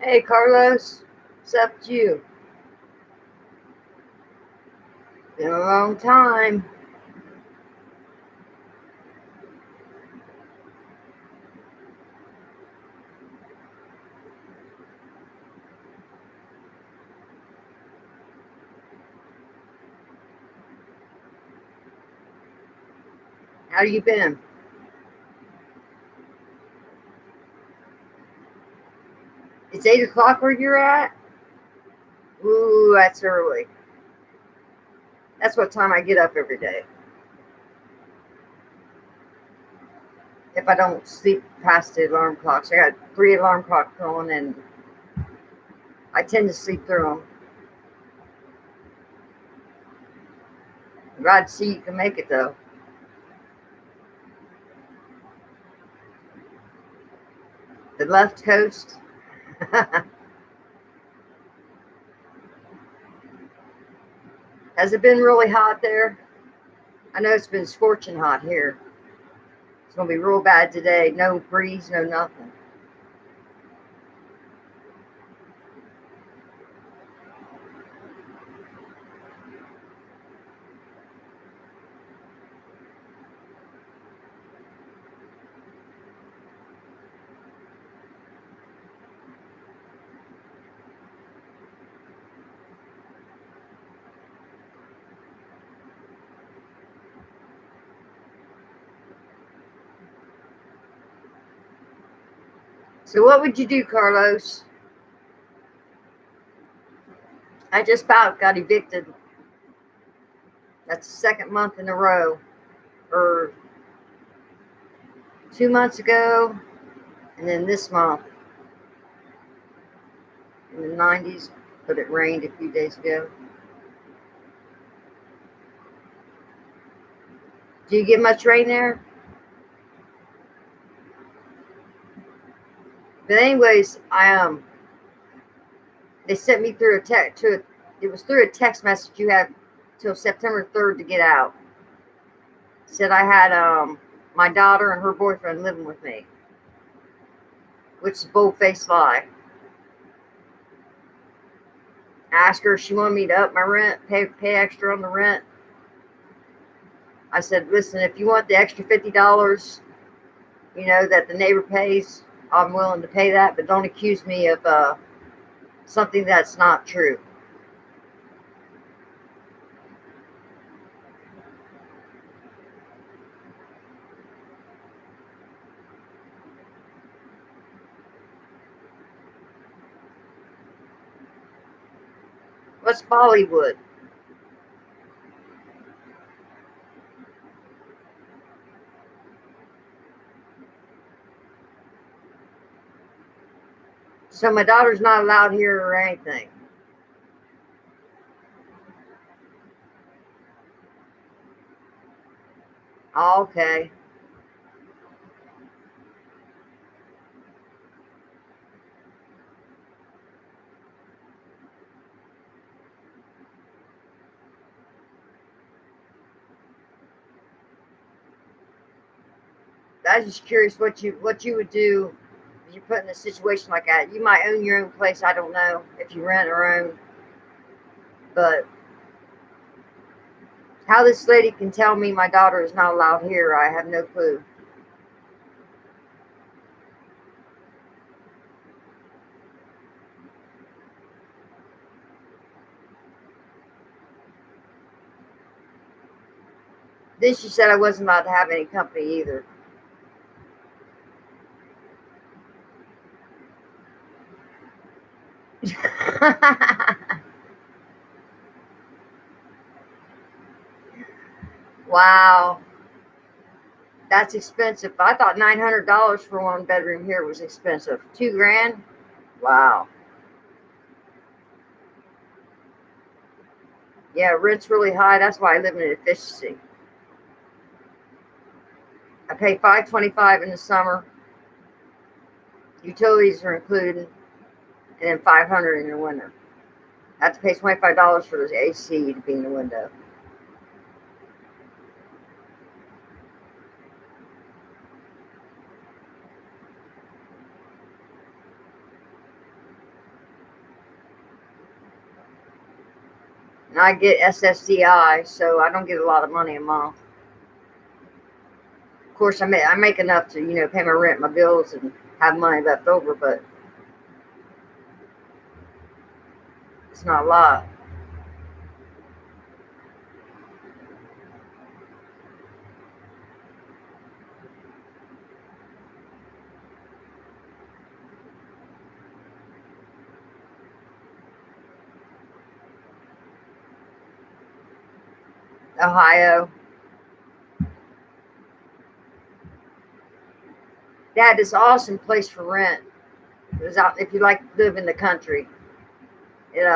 Hey, Carlos. What's up with you? Been a long time. How you been? It's 8 o'clock where you're at? Ooh, that's early. That's what time I get up every day. If I don't sleep past the alarm clocks, I got three alarm clocks going, and I tend to sleep through them. I'm glad to see you can make it though. The left coast. Has it been really hot there? I know it's been scorching hot here. It's gonna be real bad today. No breeze, no nothing. So what would you do, Carlos? I just about got evicted. That's the second month in a row. Or 2 months ago, and then this month in the 90s, but it rained a few days ago. Do you get much rain there? But anyways, they sent me through a text to it was through a text message. You have till September 3rd to get out. Said I had my daughter and her boyfriend living with me, which is a bold-faced lie. Asked her if she wanted me to up my rent, pay extra on the rent. I said, listen, if you want the extra $50, that the neighbor pays, I'm willing to pay that, but don't accuse me of something that's not true. What's Bollywood? So my daughter's not allowed here or anything. Oh, okay. I was just curious what you would do if you're put in a situation like that. You might own your own place. I don't know if you rent or own, but how this lady can tell me my daughter is not allowed here, I have no clue. Then she said I wasn't allowed to have any company either. Wow, that's expensive. I thought $900 for one bedroom here was expensive. 2 grand? Wow. Yeah, rent's really high. That's why I live in an efficiency. I pay $525 in the summer. Utilities are included, and then $500 in the winter. I have to pay $25 for the AC to be in the window. And I get SSDI, so I don't get a lot of money a month. Of course, I make enough to, pay my rent, my bills, and have money left over, but it's not a lot. Ohio. They had this awesome place for rent. It was out if you like to live in the country. It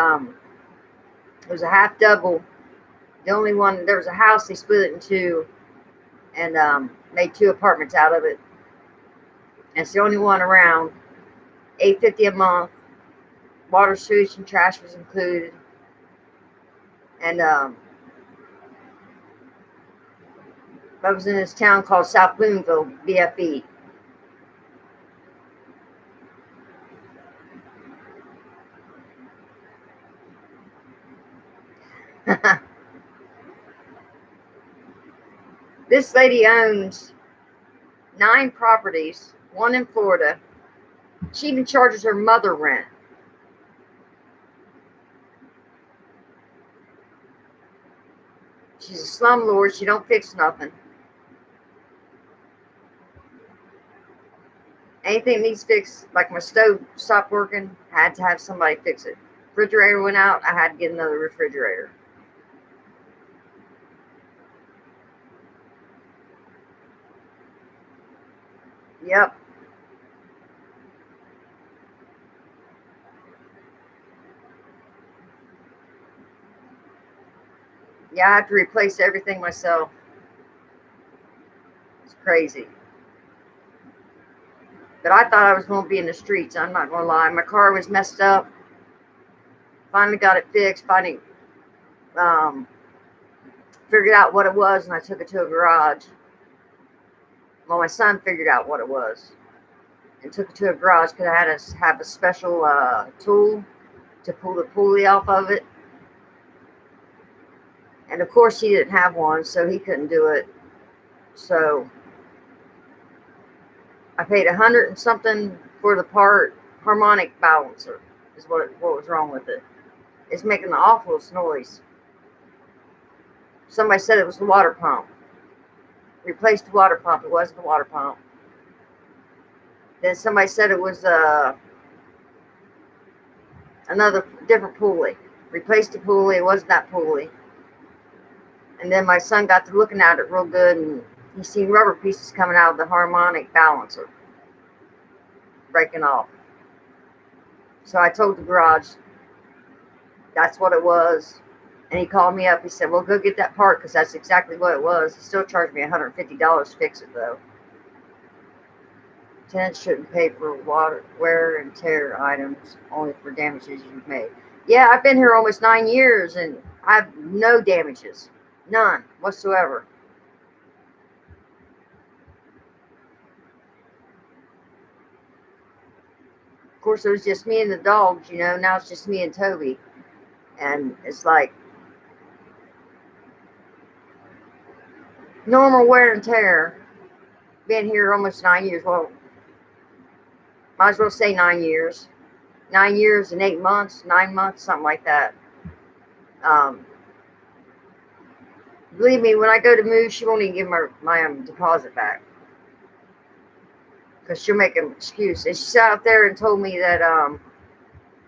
was a half double. The only one there was a house they split it in two and made two apartments out of it. And it's the only one around. $8.50 a month. Water, sewage, and trash was included. And I was in this town called South Bloomville, BFE. This lady owns 9 properties, one in Florida. She even charges her mother rent. She's a slumlord. She don't fix nothing. Anything needs fixed, like my stove stopped working, I had to have somebody fix it. Refrigerator went out, I had to get another refrigerator. Yep. Yeah, I have to replace everything myself. It's crazy. But I thought I was going to be in the streets. I'm not going to lie. My car was messed up. Finally got it fixed. Finally figured out what it was, and I took it to a garage. Well, my son figured out what it was and took it to a garage because I had to have a special tool to pull the pulley off of it. And of course, he didn't have one, so he couldn't do it. So I paid $100 and something for the part. Harmonic balancer is what was wrong with it. It's making the awfulest noise. Somebody said it was the water pump. Replaced the water pump. It wasn't the water pump. Then somebody said it was another different pulley. Replaced the pulley. It wasn't that pulley. And then my son got to looking at it real good, and he seen rubber pieces coming out of the harmonic balancer, breaking off. So I told the garage that's what it was. And he called me up. He said, well, go get that part because that's exactly what it was. He still charged me $150 to fix it, though. Tenants shouldn't pay for wear and tear items, only for damages you've made. Yeah, I've been here almost 9 years, and I have no damages. None whatsoever. Of course, it was just me and the dogs, Now it's just me and Toby. And it's like normal wear and tear. Been here almost 9 years. Well, might as well say 9 years. 9 years and 8 months, 9 months, something like that. Believe me, when I go to move, she won't even give my deposit back. Because she'll make an excuse. And she sat out there and told me that,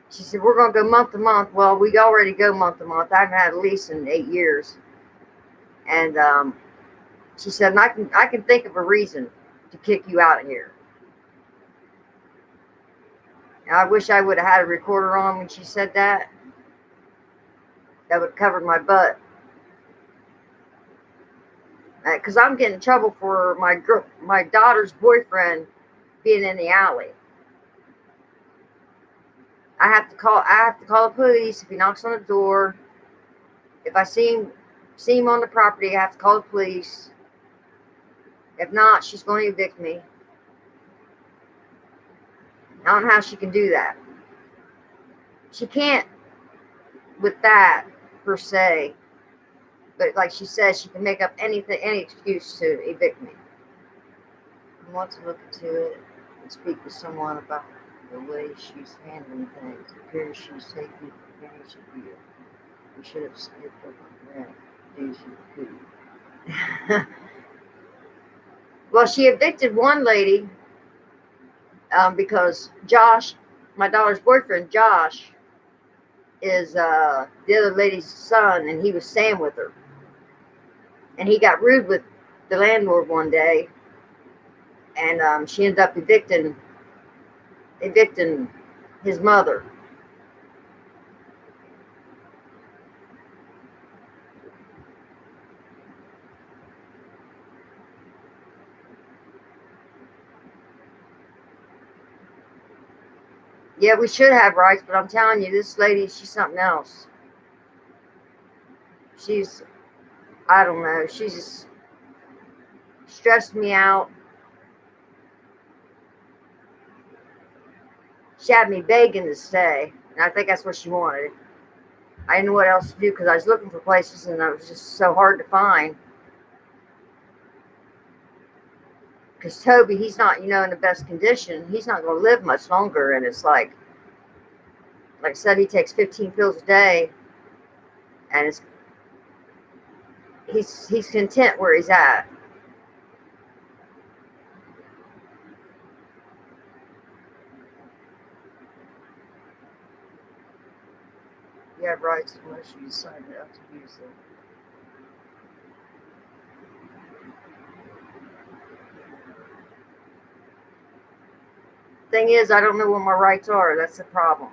she said, we're going to go month to month. Well, we already go month to month. I haven't had a lease in 8 years. And she said, and I can think of a reason to kick you out of here. And I wish I would have had a recorder on when she said that. That would have covered my butt. Because I'm getting in trouble for my daughter's boyfriend being in the alley. I have to call the police if he knocks on the door. If I see him on the property, I have to call the police. If not, she's going to evict me. I don't know how she can do that. She can't with that. per se, but like she says, she can make up anything, any excuse to evict me. I want to look into it and speak with someone about the way she's handling things. It appears she's taking advantage of you. We should have skipped over rent. Days you could. Well, she evicted one lady because Josh, my daughter's boyfriend, Josh, is the other lady's son, and he was staying with her. And he got rude with the landlord one day, and she ended up evicting his mother. Yeah, we should have rights, but I'm telling you, this lady, she's something else. She's, I don't know, she's just stressed me out. She had me begging to stay, and I think that's what she wanted. I didn't know what else to do because I was looking for places, and it was just so hard to find. Because Toby, he's not, in the best condition. He's not going to live much longer, and it's like I said, he takes 15 pills a day, and he's content where he's at. You have rights unless you decide not to use them. Thing is, I don't know what my rights are. That's the problem.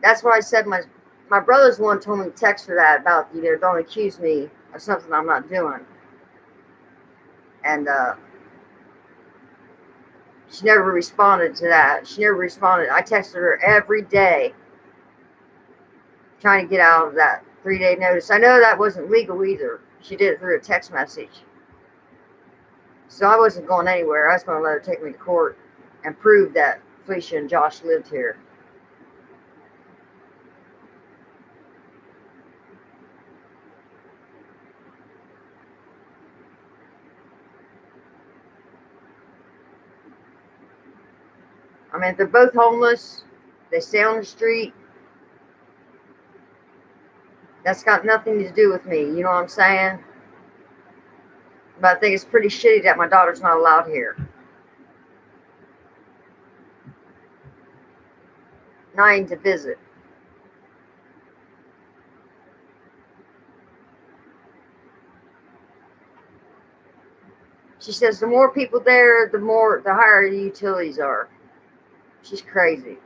That's why I said my brother's one told me to text her that about, don't accuse me of something I'm not doing. And she never responded to that. She never responded. I texted her every day trying to get out of that 3-day notice. I know that wasn't legal either. She did it through a text message. So I wasn't going anywhere. I was going to let her take me to court and prove that Felicia and Josh lived here. I mean, if they're both homeless, they stay on the street, that's got nothing to do with me. You know what I'm saying? But I think it's pretty shitty that my daughter's not allowed here. Not even to visit. She says the more people there, the higher the utilities are. She's crazy.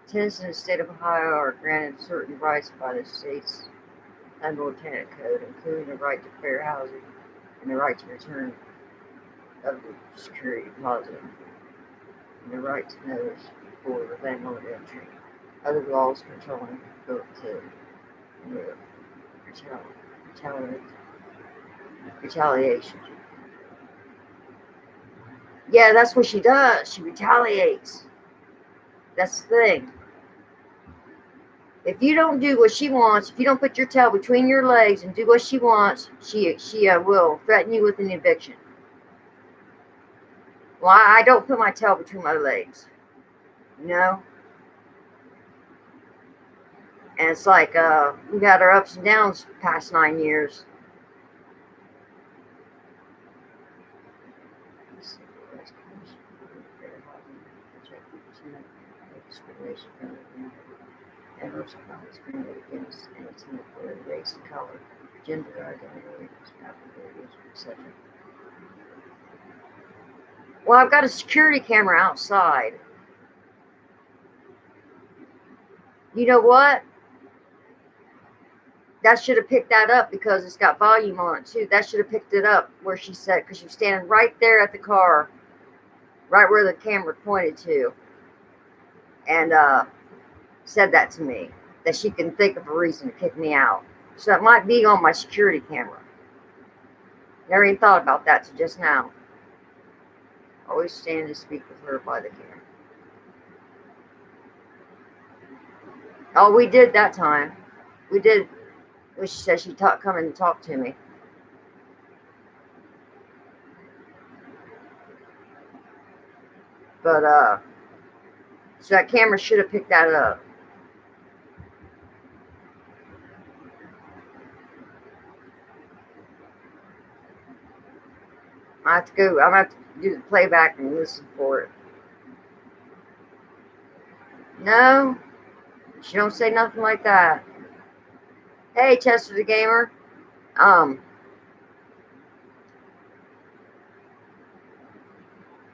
Tenants in the state of Ohio are granted certain rights by the state's landlord tenant code, including the right to fair housing and the right to return of the security deposit and the right to notice before the landlord entry. Other laws controlling retaliation. Yeah, that's what she does. She retaliates. That's the thing. If you don't do what she wants, if you don't put your tail between your legs and do what she wants, she will threaten you with an eviction. Well, I don't put my tail between my legs. And it's like we've had our ups and downs the past 9 years. Adverse violence granted against any tenant for race, color, gender identity, etc. Well, I've got a security camera outside. You know what? That should have picked that up because it's got volume on it too. That should have picked it up where she said, because she was standing right there at the car, right where the camera pointed to, and said that to me, that she can think of a reason to kick me out. So it might be on my security camera. Never even thought about that till just now. Always stand and speak with her by the camera. Oh, we did that time. We did. She said she'd come and talk to me. But so that camera should have picked that up. I have to go. I'm gonna have to do the playback and listen for it. No, she don't say nothing like that. Hey, Chester the Gamer.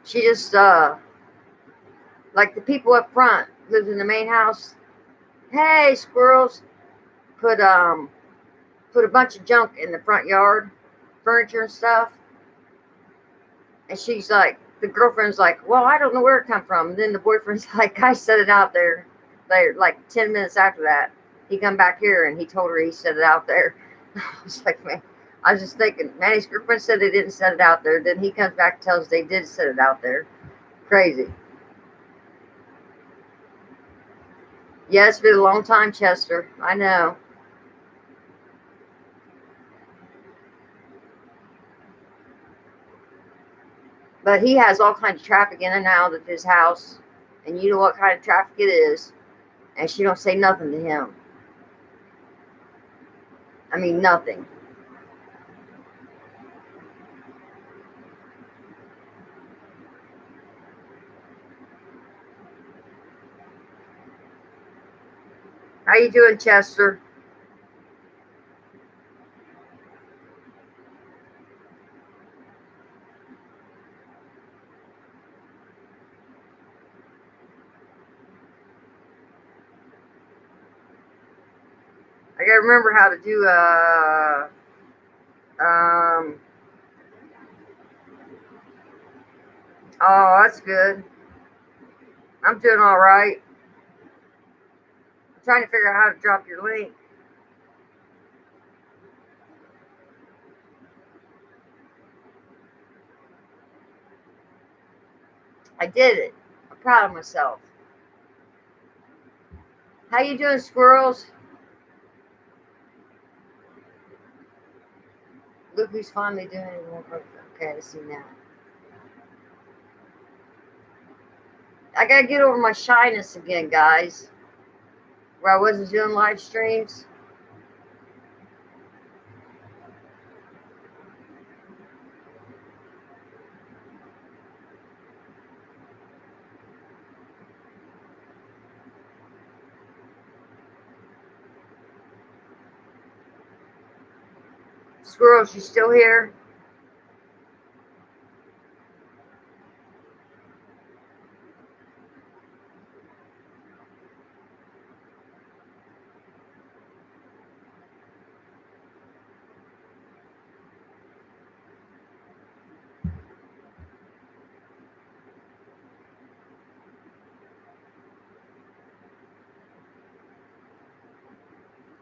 She just like the people up front lives in the main house. Hey, squirrels. Put put a bunch of junk in the front yard, furniture and stuff. And she's like, the girlfriend's like, well, I don't know where it come from. And then the boyfriend's like, I set it out there. Like 10 minutes after that, he come back here and he told her he set it out there. I was like, man, I was just thinking, Manny's girlfriend said they didn't set it out there. Then he comes back and tells us they did set it out there. Crazy. Yeah, it's been a long time, Chester. I know. But he has all kinds of traffic in and out of his house. And you know what kind of traffic it is. And she don't say nothing to him. I mean, nothing. How you doing, Chester? I gotta remember how to do oh, that's good. I'm doing all right. I'm trying to figure out how to drop your link. I did it. I'm proud of myself. How you doing, squirrels? Look who's finally doing it. Okay, I see now. I gotta get over my shyness again, guys. Where I wasn't doing live streams. Squirrels, you still here?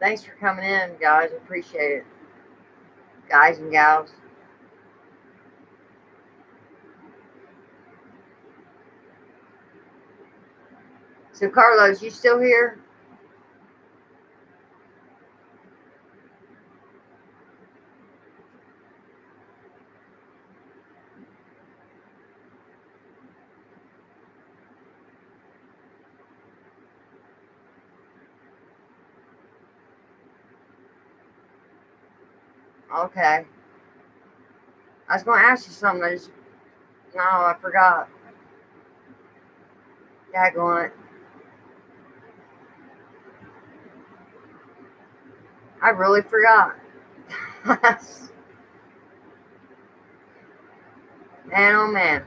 Thanks for coming in, guys. Appreciate it. Guys and gals. So, Carlos, you still here? Okay. I was going to ask you something. No, I forgot. Daggone it. I really forgot. Man, oh man.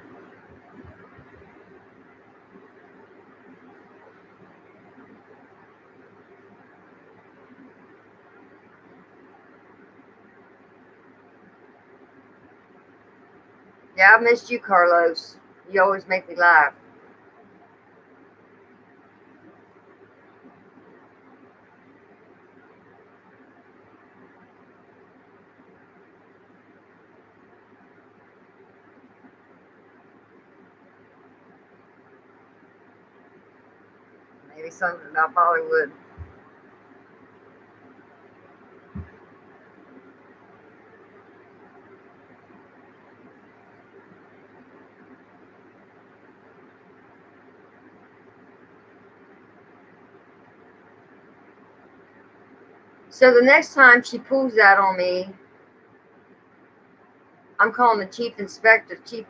Yeah, I missed you, Carlos. You always make me laugh. Maybe something about Bollywood. So the next time she pulls that on me, I'm calling the chief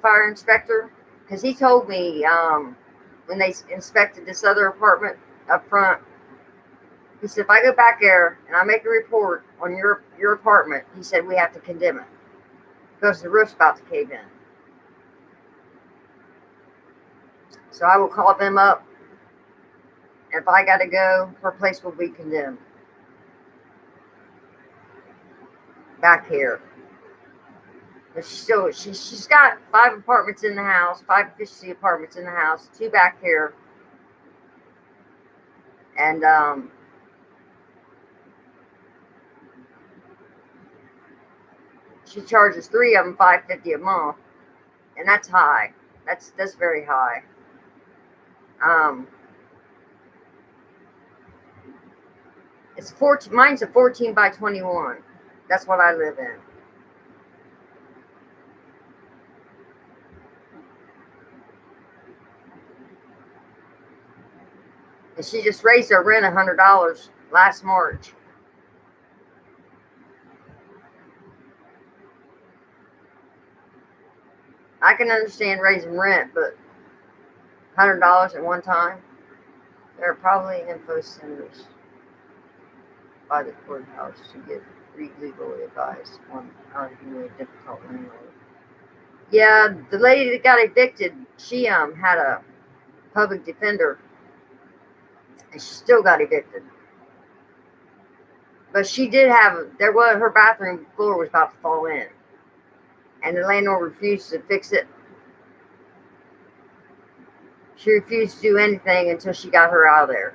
fire inspector, because he told me when they inspected this other apartment up front, he said, if I go back there and I make a report on your apartment, he said, we have to condemn it because the roof's about to cave in. So I will call them up. And if I got to go, her place will be condemned. Back here. But she's got 5 apartments in the house, 5 efficiency apartments in the house, 2 back here. And she charges 3 of them $550 a month. And that's high. That's very high. It's 14. Mine's a 14 by 21. That's what I live in. And she just raised her rent $100 last March. I can understand raising rent, but $100 at one time. There are probably info centers by the courthouse to get legal advice on arguing a difficult landlord. Yeah, the lady that got evicted, she had a public defender, and she still got evicted. But she did have her bathroom floor was about to fall in, and the landlord refused to fix it. She refused to do anything until she got her out of there.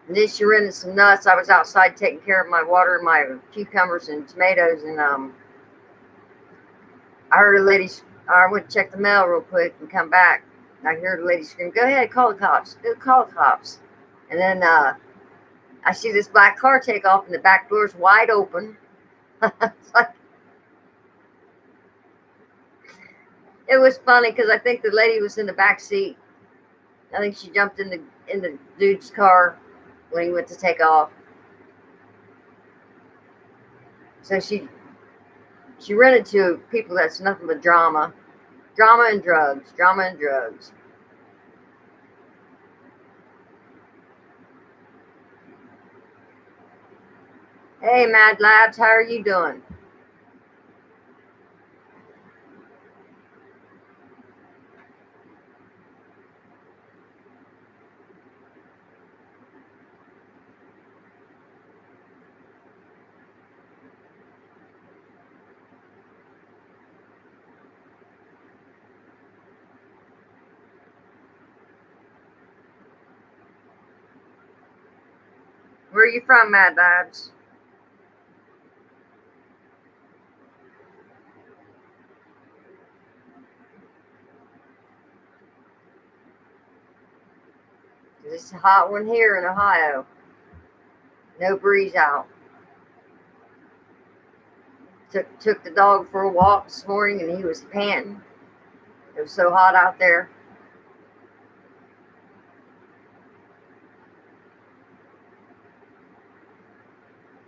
And then she rented some nuts. I was outside taking care of my water and my cucumbers and tomatoes, and I heard a lady. I went to check the mail real quick and come back. And I heard a lady scream, "Go ahead, call the cops! Go call the cops!" And then I see this black car take off, and the back door's wide open. It's like, it was funny because I think the lady was in the back seat. I think she jumped in the dude's car when he went to take off. So she rented to people that's nothing but drama and drugs. Hey, Mad Labs, how are you doing? Where are you from, Mad Labs? It's a hot one here in Ohio. No breeze out. Took the dog for a walk this morning, and he was panting. It was so hot out there.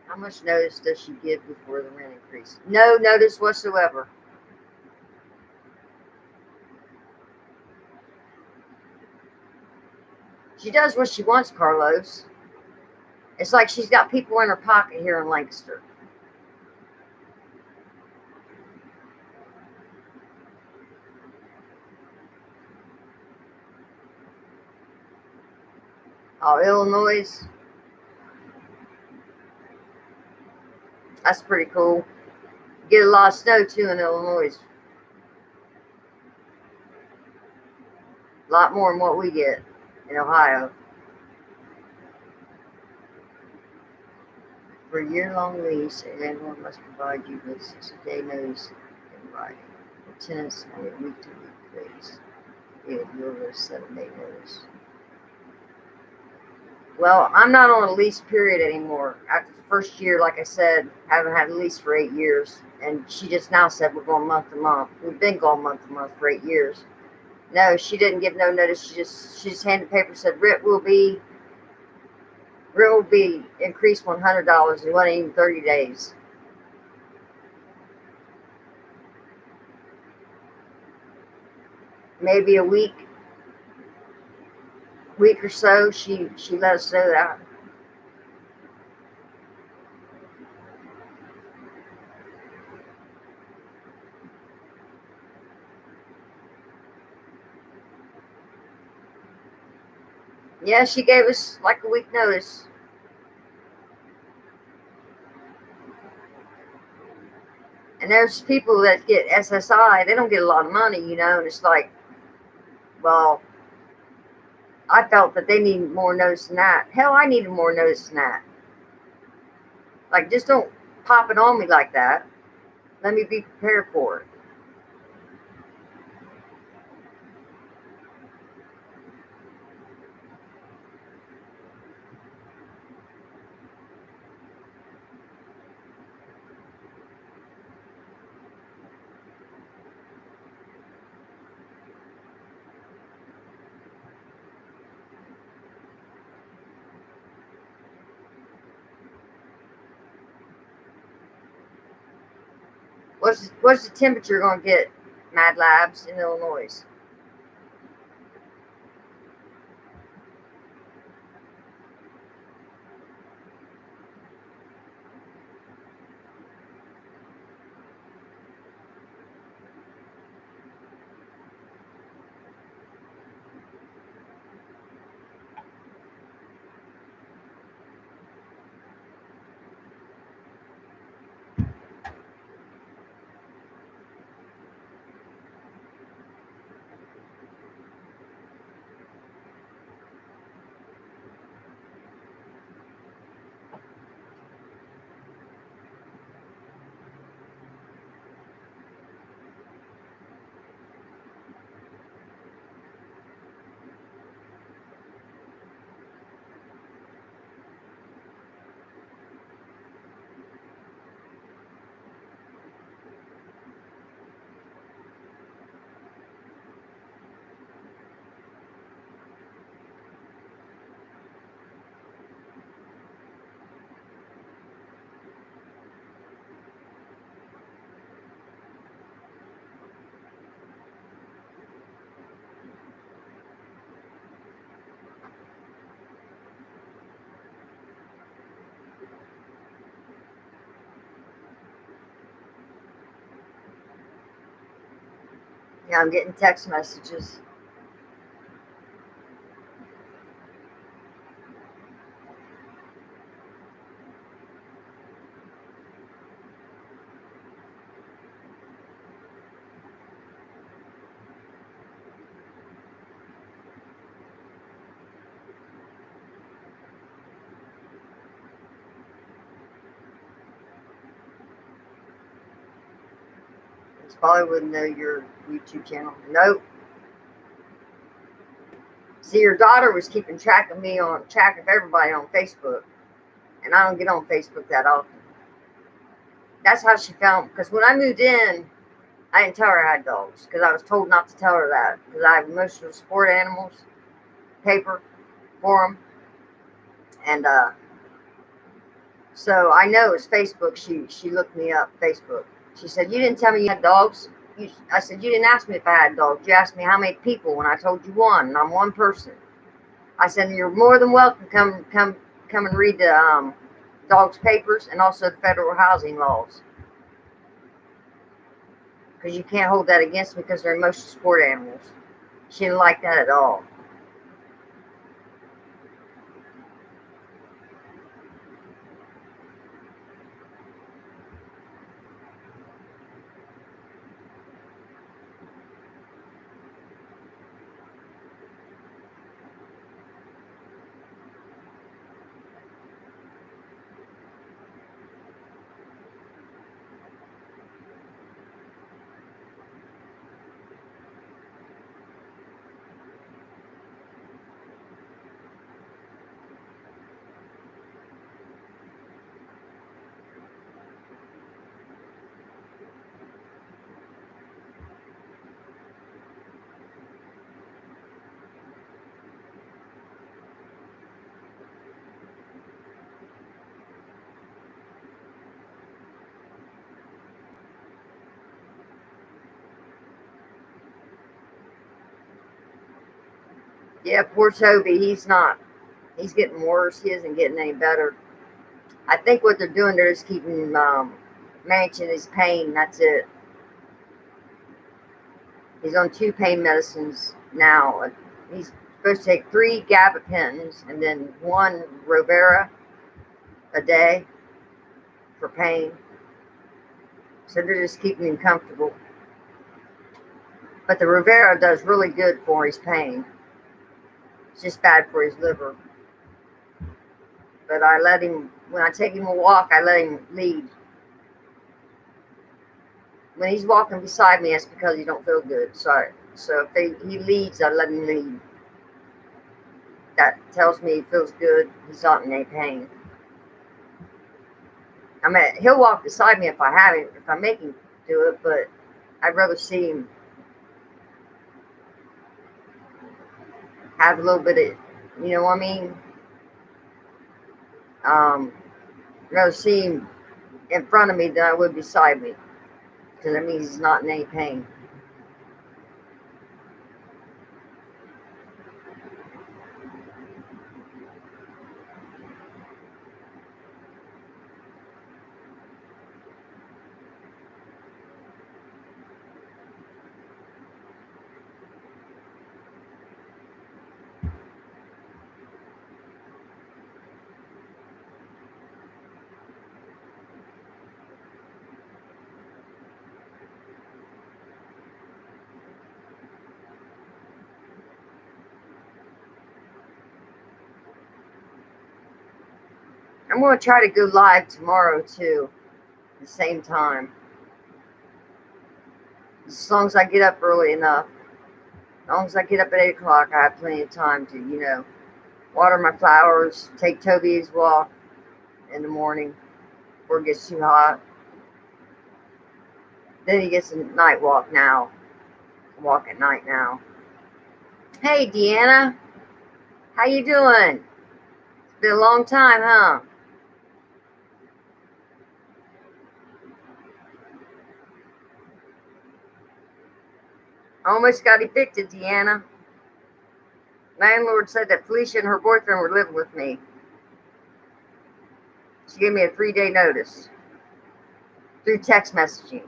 How much notice does she give before the rent increase? No notice whatsoever. She does what she wants, Carlos. It's like she's got people in her pocket here in Lancaster. Oh, Illinois. That's pretty cool. Get a lot of snow too in Illinois. A lot more than what we get in Ohio. For a year-long lease, a landlord must provide you with 60-day notice in writing. For tenants on a week-to-week basis, you'll get a 7-day notice. Well, I'm not on a lease period anymore. After the first year, like I said, haven't had a lease for 8 years, And she just now said we're going month to month. We've been going month to month for 8 years. No, she didn't give no notice. She just handed the paper and said rent will be increased $100. It wasn't even 30 days. Maybe a week or so. She let us know that. Yeah, she gave us like a week notice. And there's people that get SSI, they don't get a lot of money, and it's like, well, I felt that they needed more notice than that. Hell, I needed more notice than that. Like, just don't pop it on me like that. Let me be prepared for it. What's the temperature going to get, Mad Labs, in Illinois? Yeah, I'm getting text messages. It's probably wouldn't know your YouTube channel. Nope. See, your daughter was keeping track of everybody on Facebook, and I don't get on Facebook that often. That's how she found. Because when I moved in, I didn't tell her I had dogs because I was told not to tell her that because I have emotional support animals paper for them, and so I know it's Facebook. She looked me up Facebook. She said, "You didn't tell me you had dogs." I said, "You didn't ask me if I had dogs. You asked me how many people when I told you one, and I'm one person." I said, "You're more than welcome. Come and read the dogs papers and also the federal housing laws because you can't hold that against me because they're emotional support animals." She didn't like that at all. Yeah, poor Toby. He's not. He's getting worse. He isn't getting any better. I think what they're doing, they're just keeping managing his pain. That's it. He's on 2 pain medicines now. He's supposed to take 3 gabapentins and then 1 Rovera a day for pain. So they're just keeping him comfortable. But the Rovera does really good for his pain. It's just bad for his liver. But I let him, when I take him a walk, I let him lead. When he's walking beside me, it's because he don't feel good. So if he leads, I let him lead. That tells me he feels good. He's not in any pain. I mean, he'll walk beside me if I have him, if I make him do it, but I'd rather see him have a little bit of, you know what I mean? I'd rather see him in front of me than I would beside me, because that means he's not in any pain. I'm going to try to go live tomorrow too, at the same time. As long as I get up early enough. As long as I get up at 8 o'clock, I have plenty of time to, water my flowers, take Toby his walk in the morning before it gets too hot. Then he gets a night walk now. Walk at night now. Hey, Deanna. How you doing? It's been a long time, huh? Almost got evicted, Deanna. Landlord said that Felicia and her boyfriend were living with me. She gave me a 3-day notice through text messaging.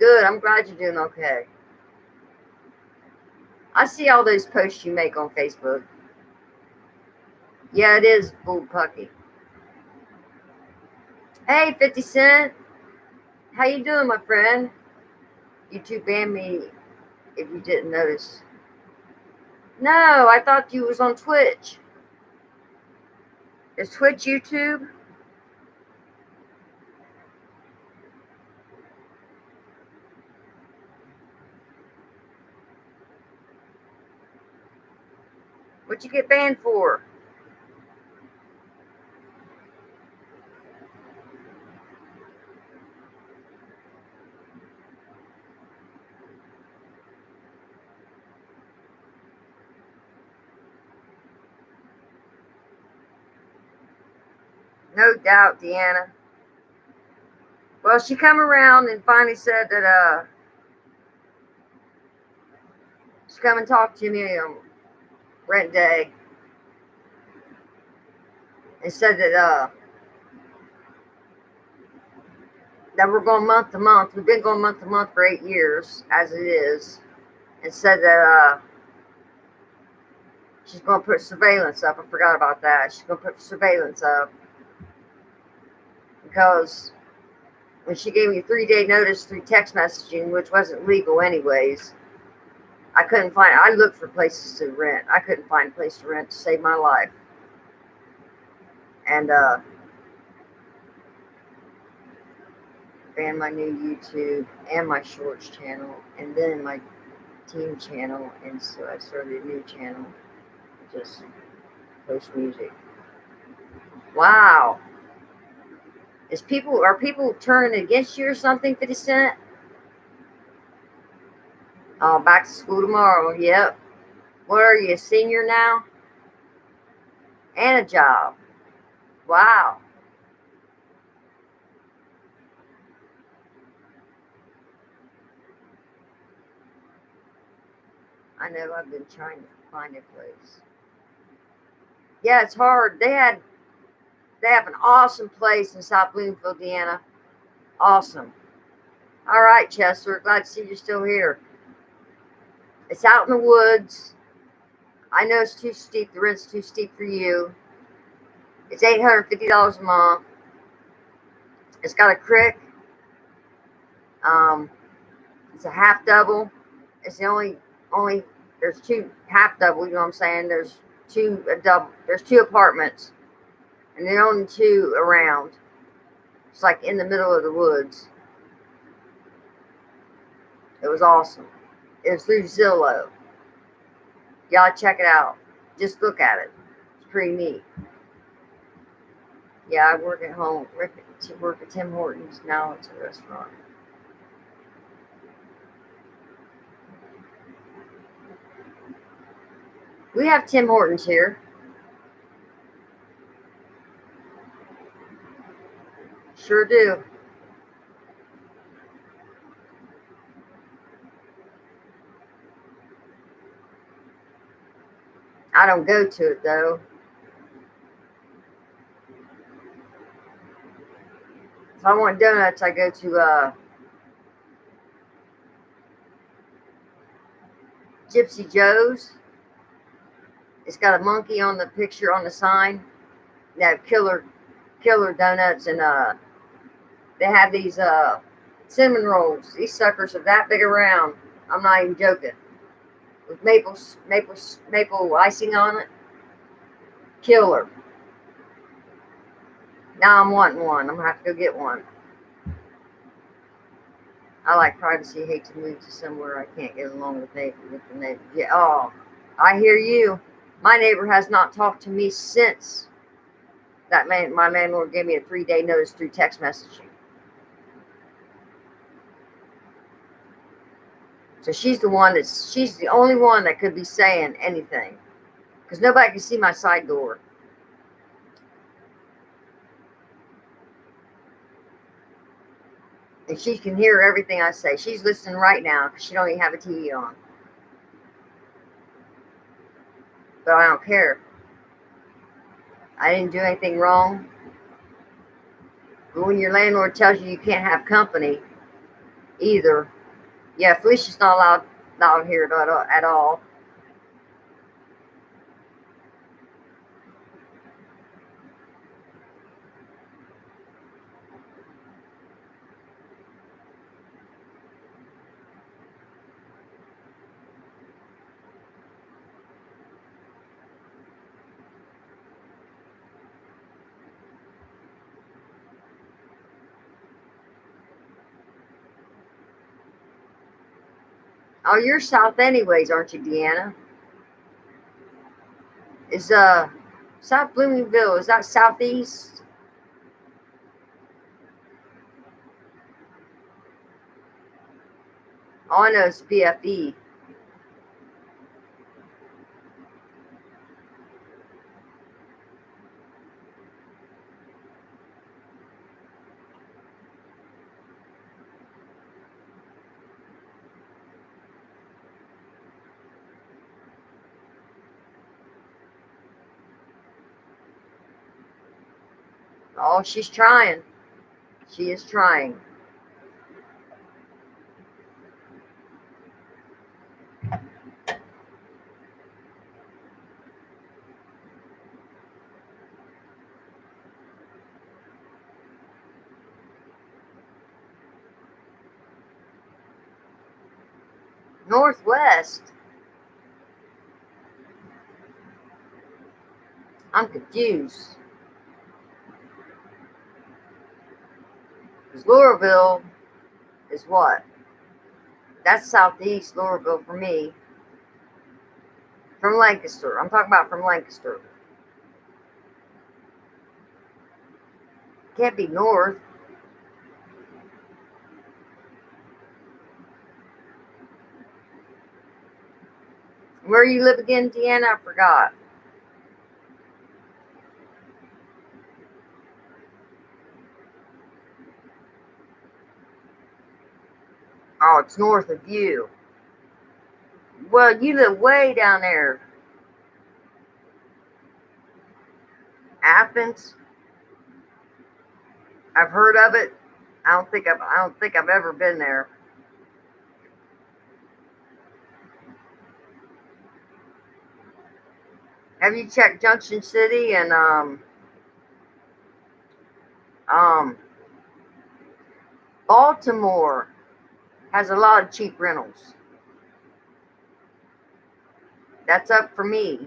Good, I'm glad you're doing okay. I see all those posts you make on Facebook. Yeah, it is bull pucky. Hey, 50 Cent. How you doing, my friend? YouTube banned me if you didn't notice. No, I thought you was on Twitch. Is Twitch YouTube? What'd you get banned for? No doubt, Deanna. Well, she come around and finally said that she come and talked to me on rent day and said that we're going month to month. We've been going month to month for 8 years, as it is, and said that she's going to put surveillance up. I forgot about that. She's going to put surveillance up because when she gave me a 3-day notice through text messaging, which wasn't legal anyways, I looked for places to rent. I couldn't find a place to rent to save my life. And banned my new YouTube and my shorts channel, and then my team channel, and so I started a new channel, just post music. Wow. Are people turning against you or something, 50 Cent? Oh, back to school tomorrow. Yep. What are you, a senior now? And a job. Wow. I know I've been trying to find a place. Yeah, it's hard. They have an awesome place in South Bloomfield, Indiana. Awesome. All right, Chester. Glad to see you're still here. It's out in the woods. I know it's too steep. The rent's too steep for you. It's $850 a month. It's got a creek. Um, it's a half double. It's the only there's two half double. You know what I'm saying? There's two apartments, and there are only two around. It's like in the middle of the woods. It was awesome. It was through Zillow. Y'all check it out. Just look at it. It's pretty neat. Yeah, I work at home. Work at Tim Hortons. Now it's a restaurant. We have Tim Hortons here. Sure do. I don't go to it though. If I want donuts, I go to Gypsy Joe's. It's got a monkey on the picture on the sign. They have killer donuts, and they have these cinnamon rolls. These suckers are that big around. I'm not even joking. With maple icing on it. Killer. Now I'm wanting one. I'm gonna have to go get one. I like privacy. Hate to move to somewhere I can't get along with the neighbor. Yeah. Oh, I hear you. My neighbor has not talked to me since my landlord gave me a 3-day notice through text messaging. So she's the only one that could be saying anything, because nobody can see my side door. And she can hear everything I say. She's listening right now because she don't even have a TV on. But I don't care. I didn't do anything wrong. But when your landlord tells you can't have company either, yeah, Felicia's not allowed here at all. Oh, you're south anyways, aren't you, Deanna? Is South Bloomingville, is that southeast? All I know is BFE. Oh, she's trying. She is trying. Northwest. I'm confused. Because Louisville is what? That's southeast Louisville for me. From Lancaster. I'm talking about from Lancaster. Can't be north. Where you live again, Deanna? I forgot. Oh, it's north of you. Well, you live way down there. Athens. I've heard of it. I don't think I've ever been there. Have you checked Junction City and um Baltimore has a lot of cheap rentals. That's up for me.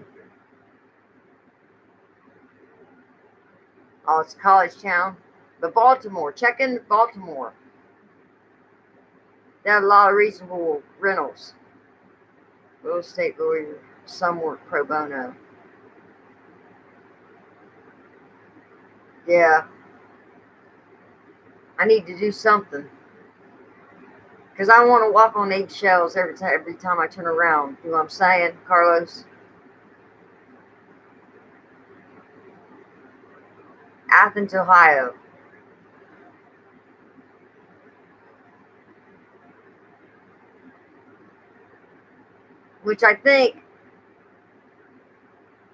Oh, it's college town. But Baltimore, check in Baltimore. They have a lot of reasonable rentals. Real estate lawyer, some work pro bono. Yeah, I need to do something because I want to walk on eggshells every time I turn around. You know what I'm saying, Carlos? Athens, Ohio, which I think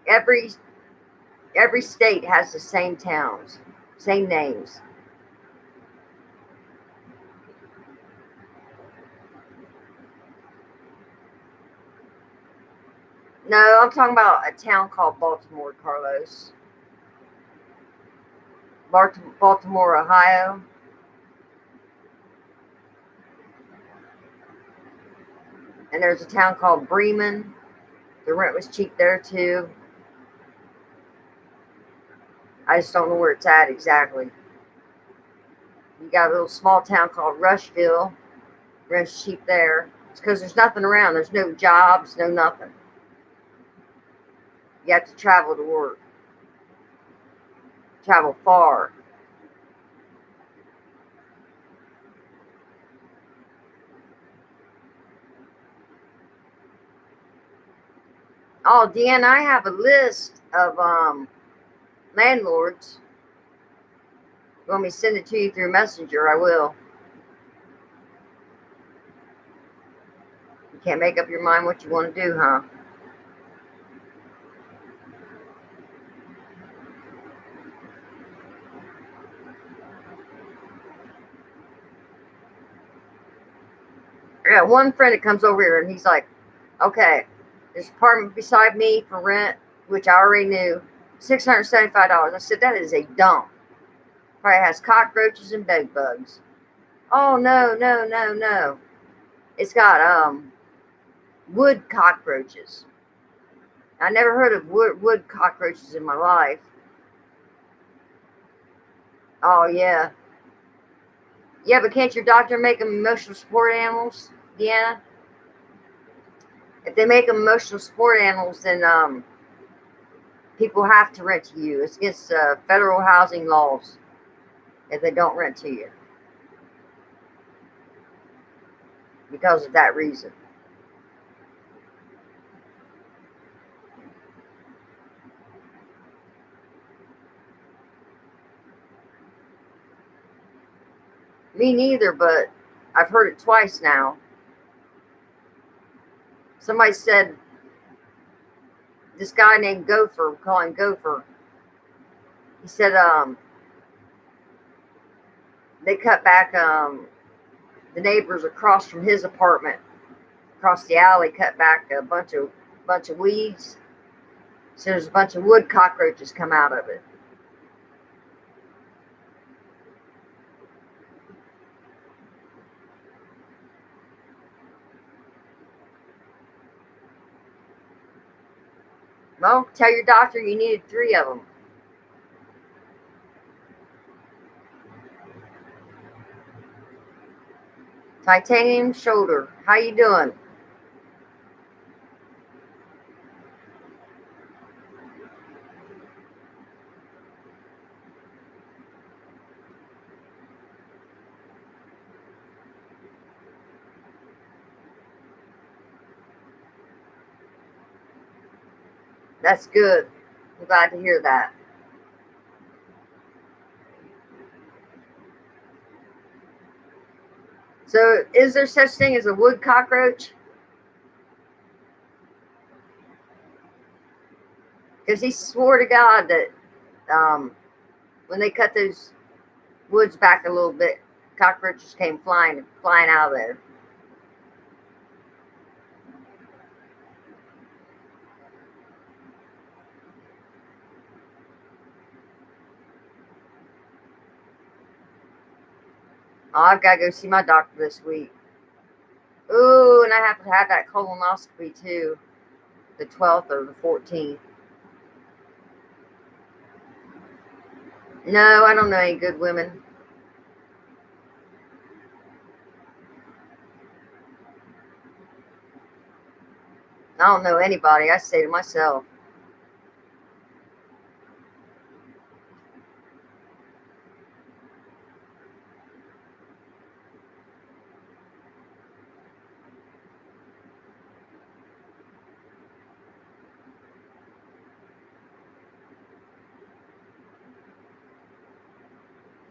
every every state has the same towns, same names. No, I'm talking about a town called Baltimore, Carlos. Baltimore, Ohio. And there's a town called Bremen. The rent was cheap there too. I just don't know where it's at exactly. You got a little small town called Rushville. Rent's cheap there. It's because there's nothing around. There's no jobs, no nothing. You have to travel to work. Travel far. Oh, Dan, I have a list of landlords. You want me to send it to you through Messenger? I will. You can't make up your mind what you want to do, huh? I got one friend that comes over here and he's like, okay, this apartment beside me for rent, which I already knew, $675. I said, that is a dump. Probably has cockroaches and bed bugs. Oh, no, no, no, no. It's got wood cockroaches. I never heard of wood cockroaches in my life. Oh, yeah. Yeah, but can't your doctor make them emotional support animals, Deanna? If they make them emotional support animals, then people have to rent to you. It's against federal housing laws if they don't rent to you because of that reason. Me neither, but I've heard it twice now. Somebody said this guy named Gopher, we call him Gopher. He said they cut back the neighbors across from his apartment, across the alley, cut back a bunch of weeds. So there's a bunch of wood cockroaches come out of it. Well, tell your doctor you needed 3 of them. Titanium shoulder. How you doing? That's good. I'm glad to hear that. So, is there such thing as a wood cockroach? Because he swore to God that when they cut those woods back a little bit, cockroaches came flying out of there. Oh, I've got to go see my doctor this week. Ooh, and I have to have that colonoscopy too, the 12th or the 14th. No, I don't know any good women. I don't know anybody. I say to myself.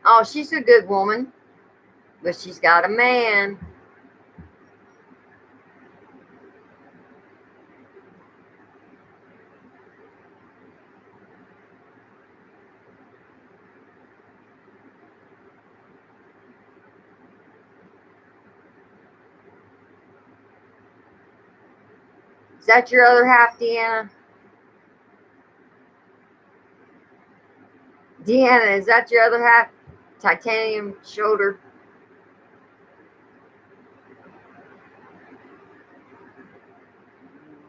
Oh, she's a good woman, but she's got a man. Is that your other half, Deanna? Deanna, is that your other half? Titanium shoulder.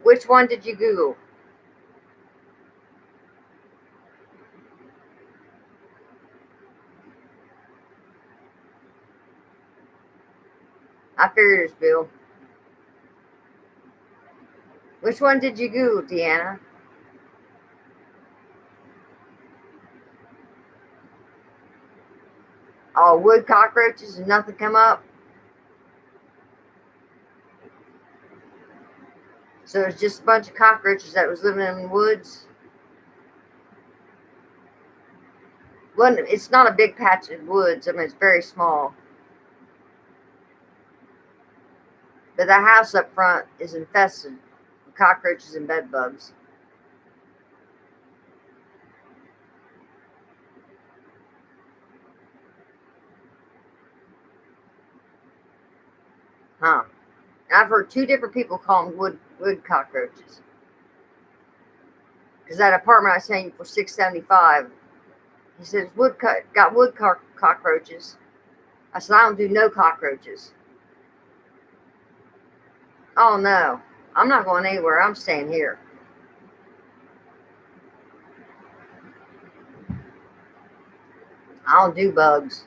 Which one did you Google? I figured it's Bill. Which one did you Google, Deanna? Oh, wood cockroaches and nothing come up? So it's just a bunch of cockroaches that was living in the woods? Well, it's not a big patch of woods. I mean, it's very small. But the house up front is infested with cockroaches and bed bugs. Huh. I've heard two different people call them wood cockroaches. Because that apartment I was saying for $675, he says got wood cockroaches. I said I don't do no cockroaches. Oh no, I'm not going anywhere. I'm staying here. I don't do bugs.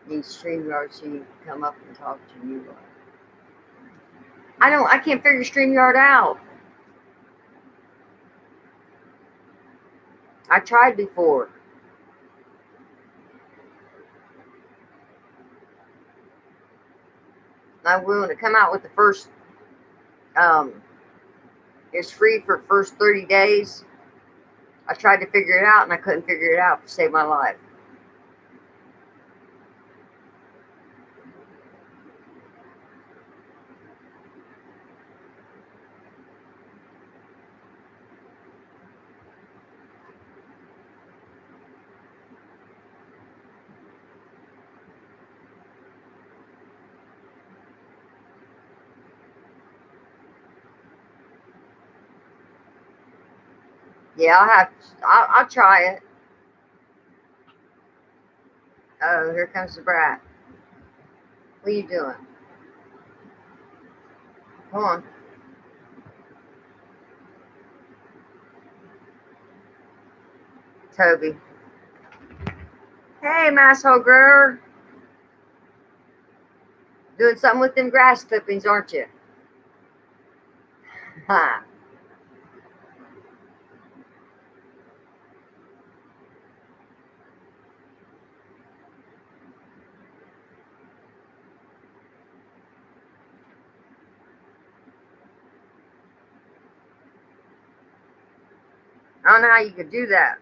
Need StreamYard so you can come up and talk to you. I can't figure StreamYard out. I tried before. I'm willing to come out with the first. Um, it's free for first 30 days. I tried to figure it out and I couldn't figure it out to save my life. Yeah, I'll try it. Oh, here comes the brat. What are you doing? Come on. Toby. Hey, masshole grower. Doing something with them grass clippings, aren't you? Ha. I don't know how you could do that.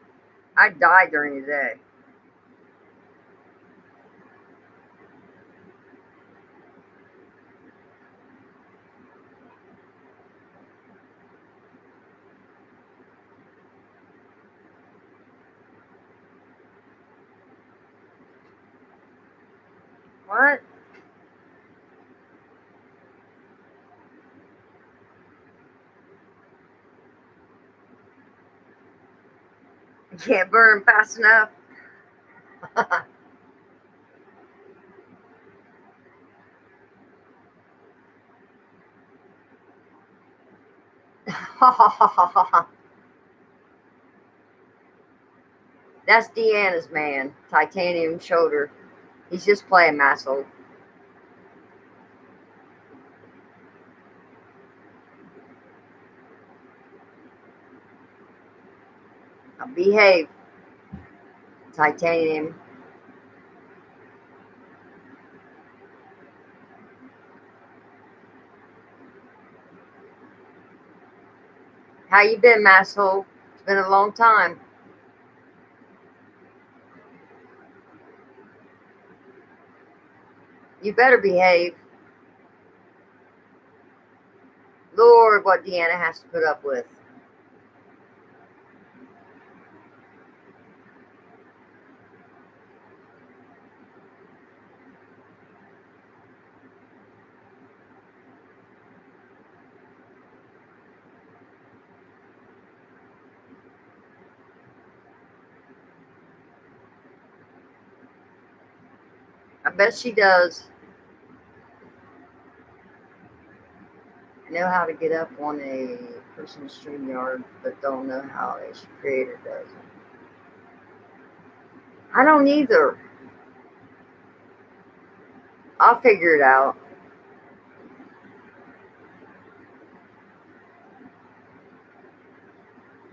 I'd die during the day. What? You can't burn fast enough? That's Deanna's man, titanium shoulder. He's just playing muscle. Now behave, titanium. How you been, masshole? It's been a long time. You better behave. Lord, what Deanna has to put up with. I bet she does. I know how to get up on a person's StreamYard, but don't know how a creator does it. I don't either. I'll figure it out.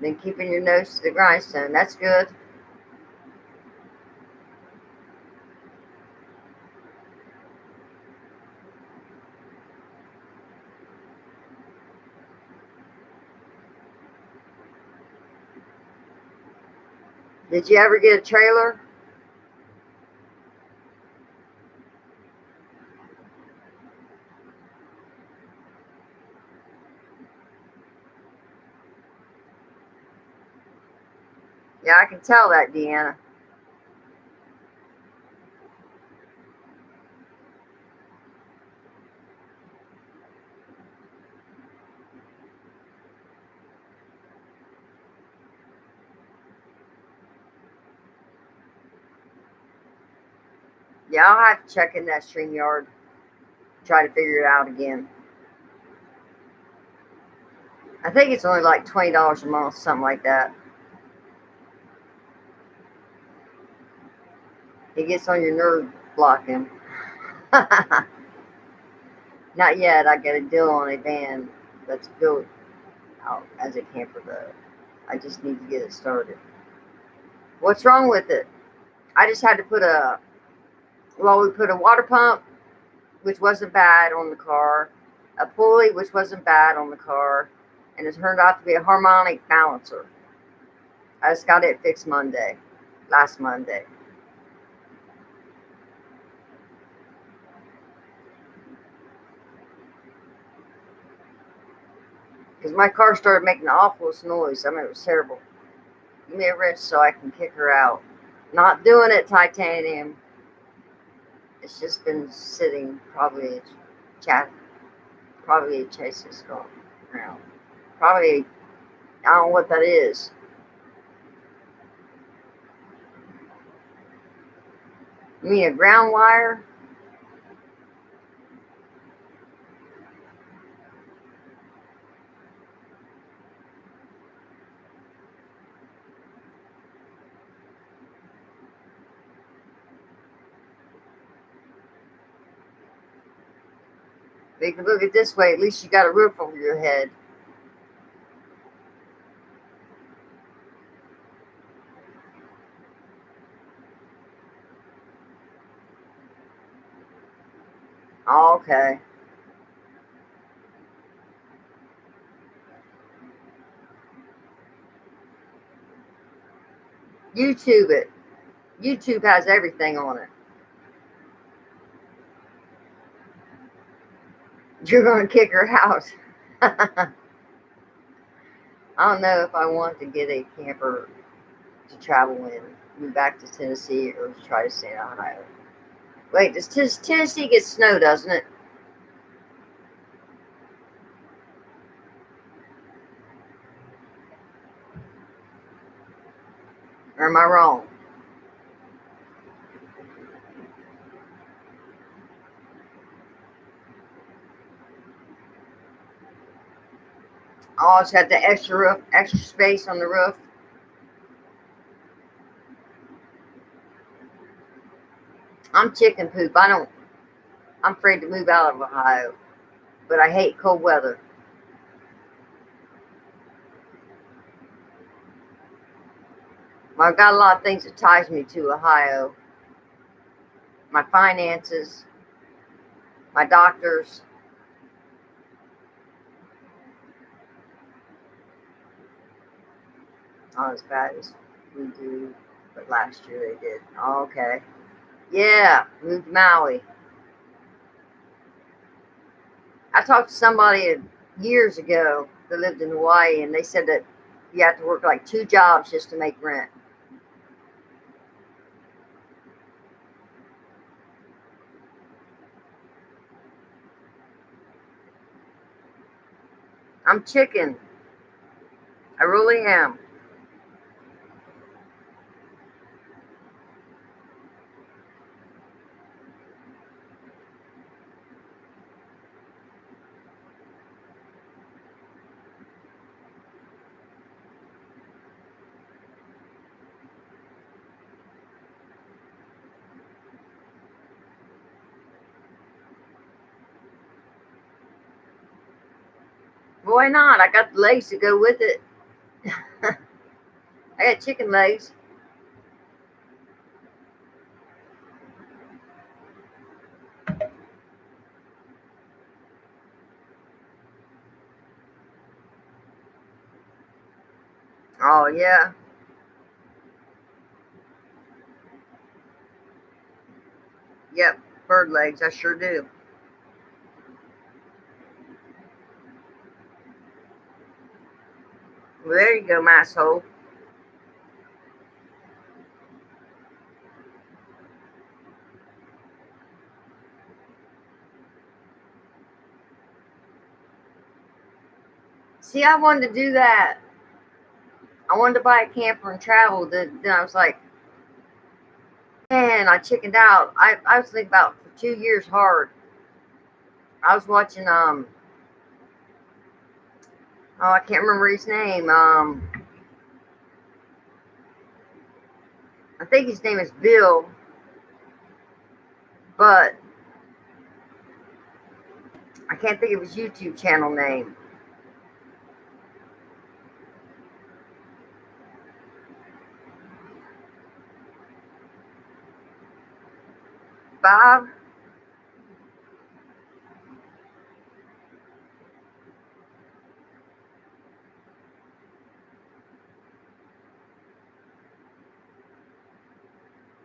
Been keeping your nose to the grindstone. That's good. Did you ever get a trailer? Yeah, I can tell that, Deanna. Yeah, I'll have to check in that StreamYard. Try to figure it out again. I think it's only like $20 a month, something like that. It gets on your nerve blocking. Not yet. I got a deal on a van that's built out as a camper though. I just need to get it started. What's wrong with it? I just had to we put a water pump, which wasn't bad on the car, a pulley, which wasn't bad on the car, and it turned out to be a harmonic balancer. I just got it fixed last Monday. Because my car started making the awfulest noise. I mean, it was terrible. Give me a wrench so I can kick her out. Not doing it, titanium. It's just been sitting, probably a chase is going around. Probably, I don't know what that is. You mean a ground wire? But you can look at it this way, at least you got a roof over your head. Oh, okay. YouTube it. YouTube has everything on it. You're going to kick her out. I don't know if I want to get a camper to travel in, move back to Tennessee, or to try to stay in Ohio. Wait, does Tennessee get snow, doesn't it? Or am I wrong? I always had the extra space on the roof. I'm chicken poop. I'm afraid to move out of Ohio, but I hate cold weather. Well, I've got a lot of things that ties me to Ohio. My finances, my doctors. Not as bad as we do, but last year they did. Oh, okay. Yeah, moved to Maui. I talked to somebody years ago that lived in Hawaii, and they said that you have to work like 2 jobs just to make rent. I'm chicken. I really am. Why not? I got the legs to go with it. I got chicken legs. Oh, yeah. Yep, bird legs. I sure do. Well, there you go, masshole. See, I wanted to do that. I wanted to buy a camper and travel. Then I was like, man, I chickened out. I was thinking about for 2 years hard. I was watching oh, I can't remember his name. I think his name is Bill, but I can't think of his YouTube channel name. Bob?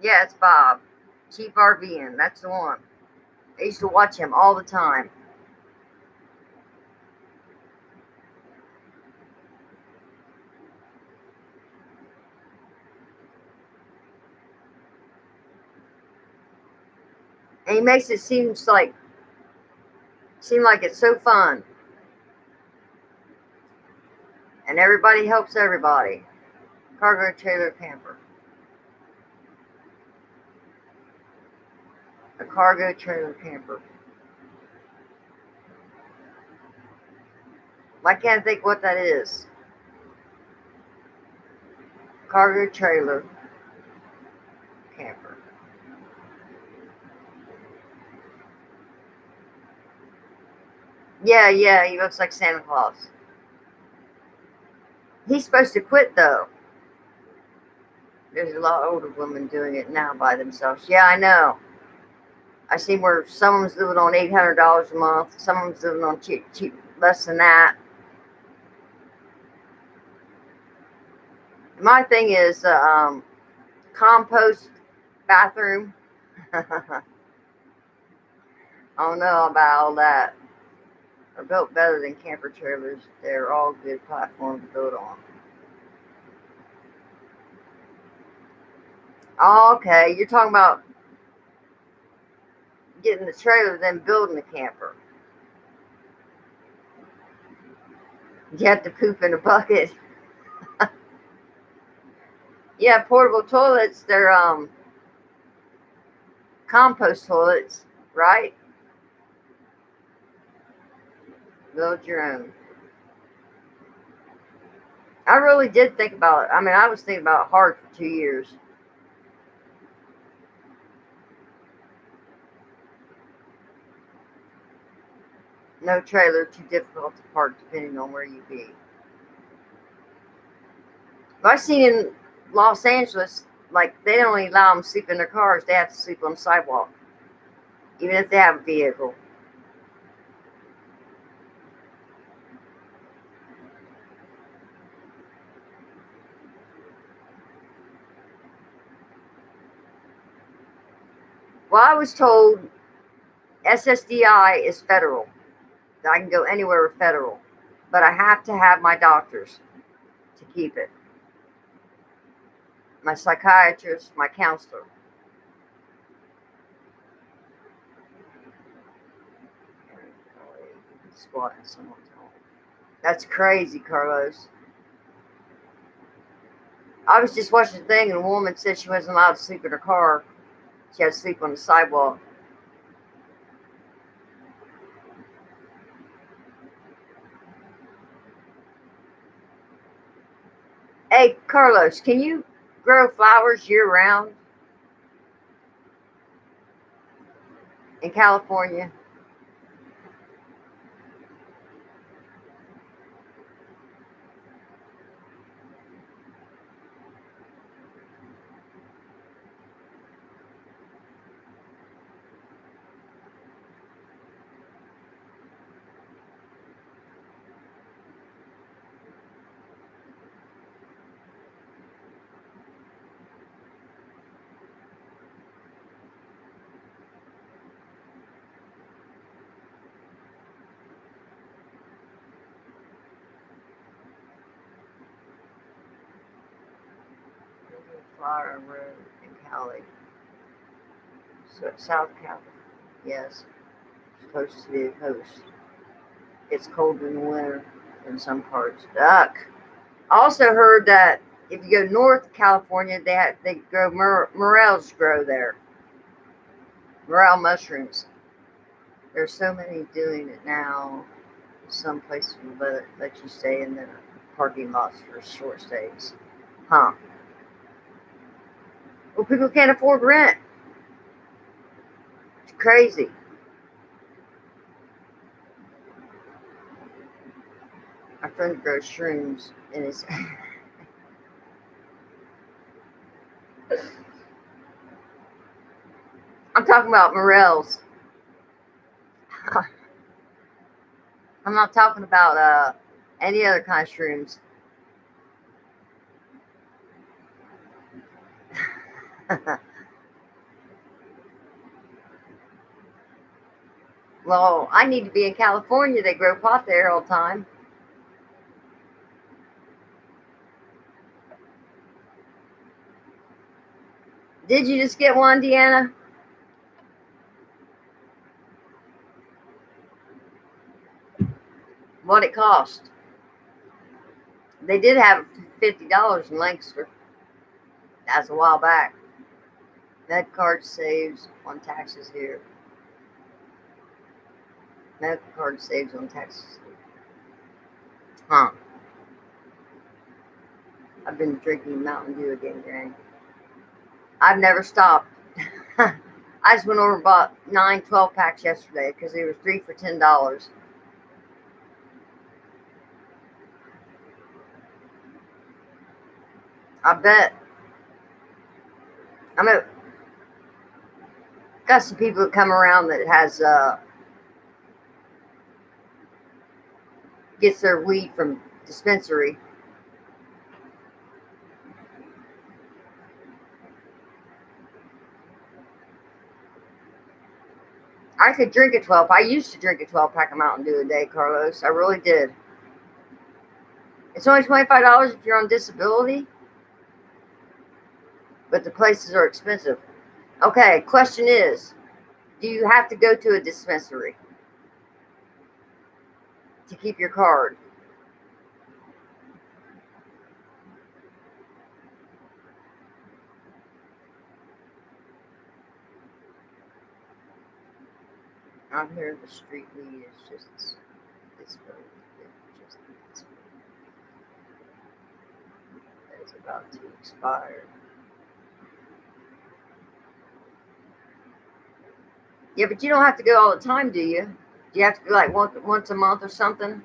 Yeah, it's Bob. Cheap RVing. That's the one. I used to watch him all the time. And he makes it seem like it's so fun. And everybody helps everybody. Cargo trailer camper. A cargo trailer camper. I can't think what that is. Cargo trailer camper. Yeah, he looks like Santa Claus. He's supposed to quit though. There's a lot of older women doing it now by themselves. Yeah, I know. I see where someone's living on $800 a month. Someone's living on cheap, less than that. My thing is, compost bathroom. I don't know about all that. Are built better than camper trailers. They're all good platforms to build on. Oh, okay, you're talking about getting the trailer, then building the camper. You have to poop in a bucket. Yeah, portable toilets. They're compost toilets, right? Build your own. I really did think about it. I mean, I was thinking about it hard for 2 years. No trailer, too difficult to park depending on where you be. But I've seen in Los Angeles, like they don't only allow them to sleep in their cars; they have to sleep on the sidewalk, even if they have a vehicle. Well, I was told SSDI is federal. That I can go anywhere with federal, but I have to have my doctors to keep it. My psychiatrist, my counselor. Squatting someone's home. That's crazy, Carlos. I was just watching a thing, and a woman said she wasn't allowed to sleep in her car. She had to sleep on the sidewalk. Hey, Carlos, can you grow flowers year round in California? Flower Road in Cali. So, South Cali. Yes, it's close to the coast. It's cold in the winter in some parts. Duck. I also heard that if you go north of California, they grow morels grow there. Morel mushrooms. There's so many doing it now. Some places will let you stay in their parking lots for short stays. Huh. Well, people can't afford rent. It's crazy. My friend grows shrooms in his. I'm talking about morels. I'm not talking about any other kind of shrooms. Well, I need to be in California. They grow pot there all the time. Did you just get one, Deanna? What it cost? They did have $50 in Lancaster. That's a while back. Med card saves on taxes here. Med card saves on taxes. Huh. I've been drinking Mountain Dew again, gang. I've never stopped. I just went over and bought 9 12 packs yesterday because they were 3 for $10. I bet. I'm a, got some people that come around that has gets their weed from dispensary. I could drink a 12. I used to drink a 12-pack of Mountain Dew a day, Carlos. I really did. It's only $25 if you're on disability, but the places are expensive. Okay, question is, do you have to go to a dispensary to keep your card? Out here, the street weed is just it's about to expire. Yeah, but you don't have to go all the time, do you? Do you have to go like once a month or something?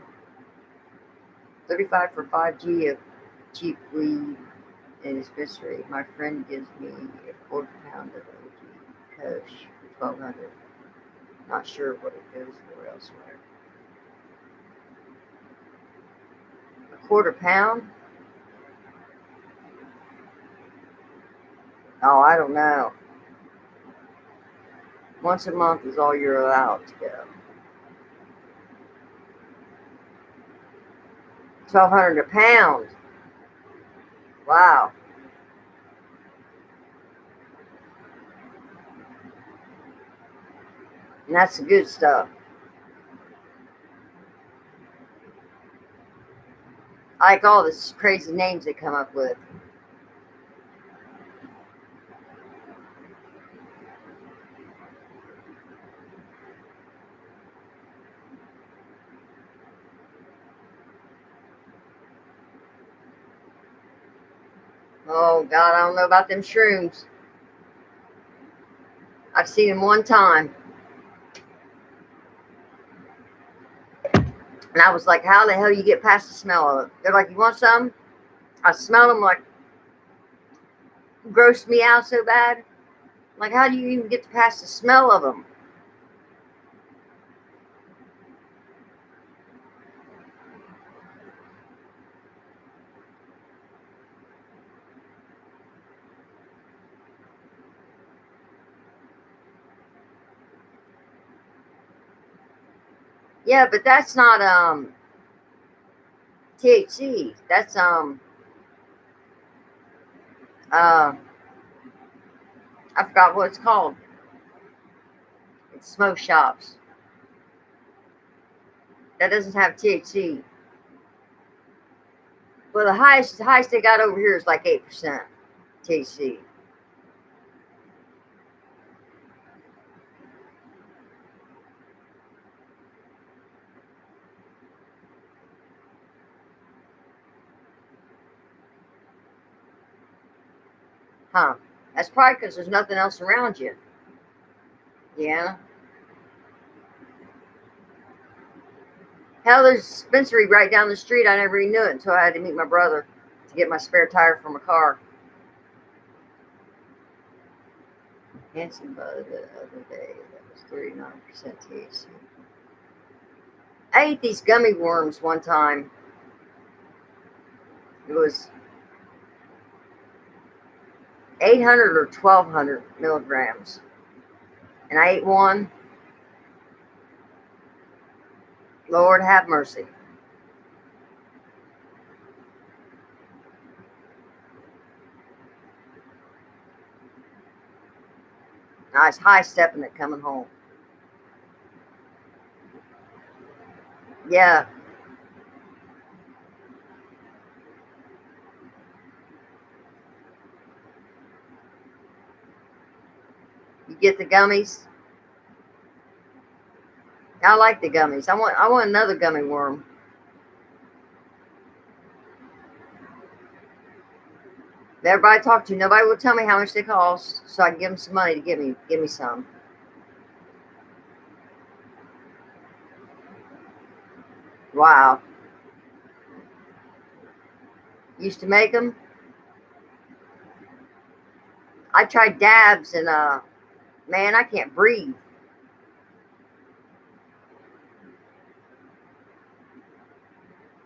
35 for 5G of cheap weed in dispensary. My friend gives me a quarter pound of OG Kush for 1200. Not sure what it goes for elsewhere. A quarter pound? Oh, I don't know. Once a month is all you're allowed to go. 1200 a pound. Wow. And that's the good stuff. I like all the crazy names they come up with. Oh, God, I don't know about them shrooms. I've seen them one time. And I was like, how the hell you get past the smell of it? They're like, you want some? I smelled them like, grossed me out so bad. Like, how do you even get past the smell of them? Yeah, but that's not THC. That's uh I forgot what it's called. It's smoke shops. That doesn't have THC. Well, the highest they got over here is like 8% THC. Huh. That's probably because there's nothing else around you. Yeah. Hell, there's a dispensary right down the street. I never even knew it until I had to meet my brother to get my spare tire for my car. Handsome Bud the other day. That was 39% THC. I ate these gummy worms one time. It was 800 or 1200 milligrams. And I ate one. Lord have mercy. I was high stepping it coming home. Yeah. You get the gummies. I like the gummies. I want another gummy worm. Everybody I talk to, nobody will tell me how much they cost, so I can give them some money to give me some. Wow. Used to make them. I tried dabs and man, I can't breathe.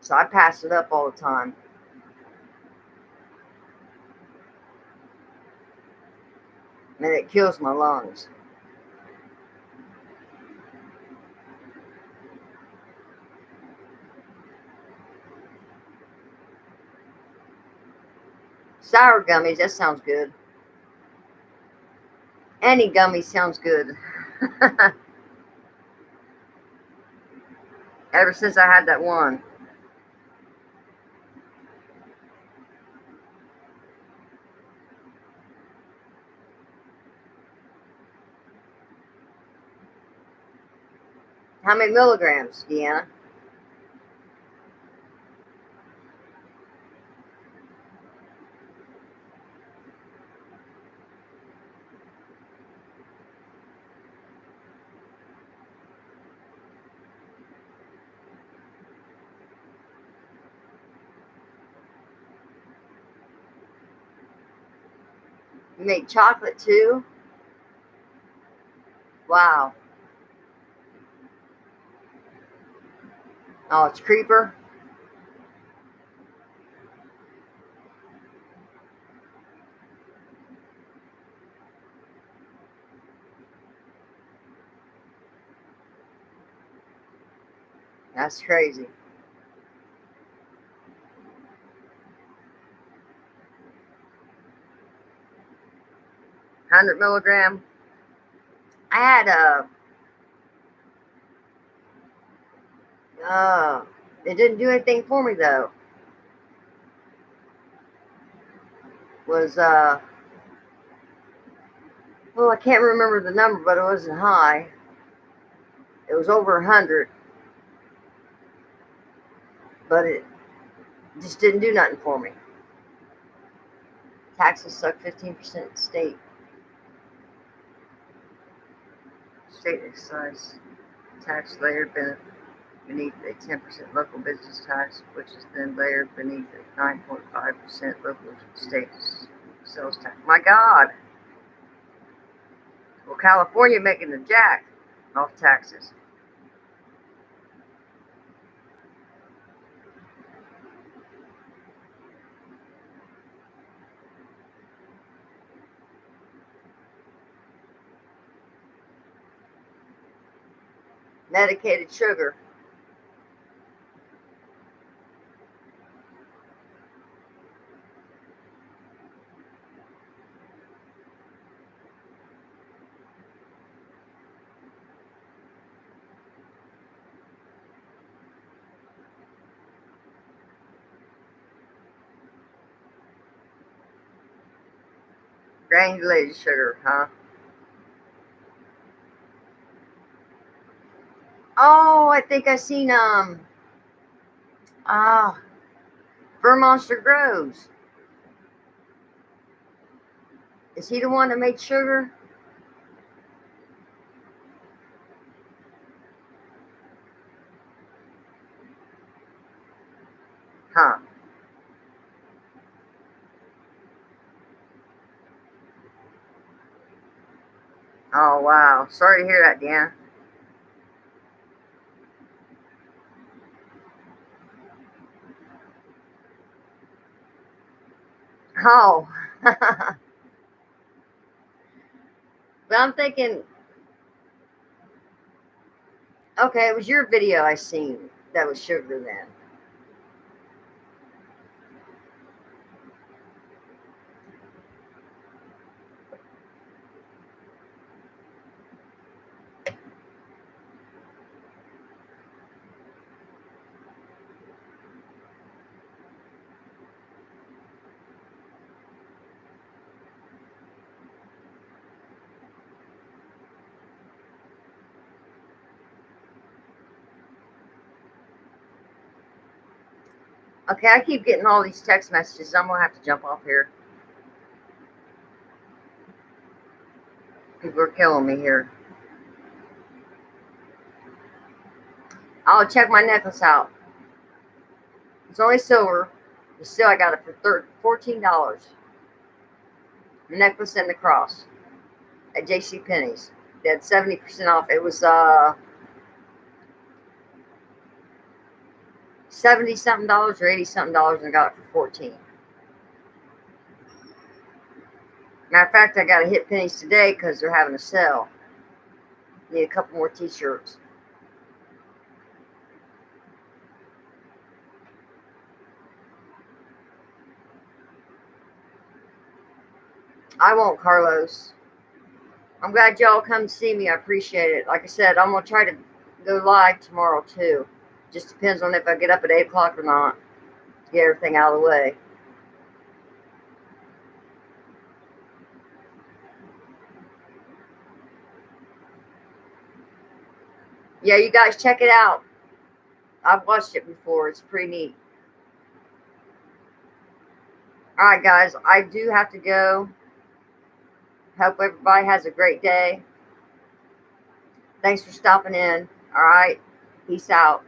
So I pass it up all the time. And it kills my lungs. Sour gummies, that sounds good. Any gummy sounds good. Ever since I had that one. How many milligrams, Deanna? You make chocolate too? Wow. Oh, it's creeper? That's crazy. 100 milligram. I had it didn't do anything for me though. Was well, I can't remember the number, but it wasn't high. It was over 100, but it just didn't do nothing for me. Taxes suck 15% state. State excise tax layered beneath a 10% local business tax, which is then layered beneath a 9.5% local state sales tax. My God. Well, California making the jack off taxes. Medicated sugar. Granulated sugar, huh? Oh, I think I seen ah Vermonster Groves. Is he the one that made sugar? Huh. Oh wow. Sorry to hear that, Dan. Oh. But I'm thinking, okay, it was your video I seen that was sugar then. Okay, I keep getting all these text messages. I'm gonna have to jump off here. People are killing me here. I'll check my necklace out. It's only silver, but still I got it for $14. The necklace and the cross at J.C. Penney's. They had 70% off. It was 70 something dollars or 80 something dollars, and I got it for 14. Matter of fact, I got to hit Penny's today because they're having a sale. Need a couple more t-shirts. I won't, Carlos. I'm glad y'all come see me. I appreciate it. Like I said, I'm going to try to go live tomorrow too. Just depends on if I get up at 8 o'clock or not to get everything out of the way. Yeah, you guys check it out. I've watched it before. It's pretty neat. All right, guys, I do have to go. Hope everybody has a great day. Thanks for stopping in. All right, peace out.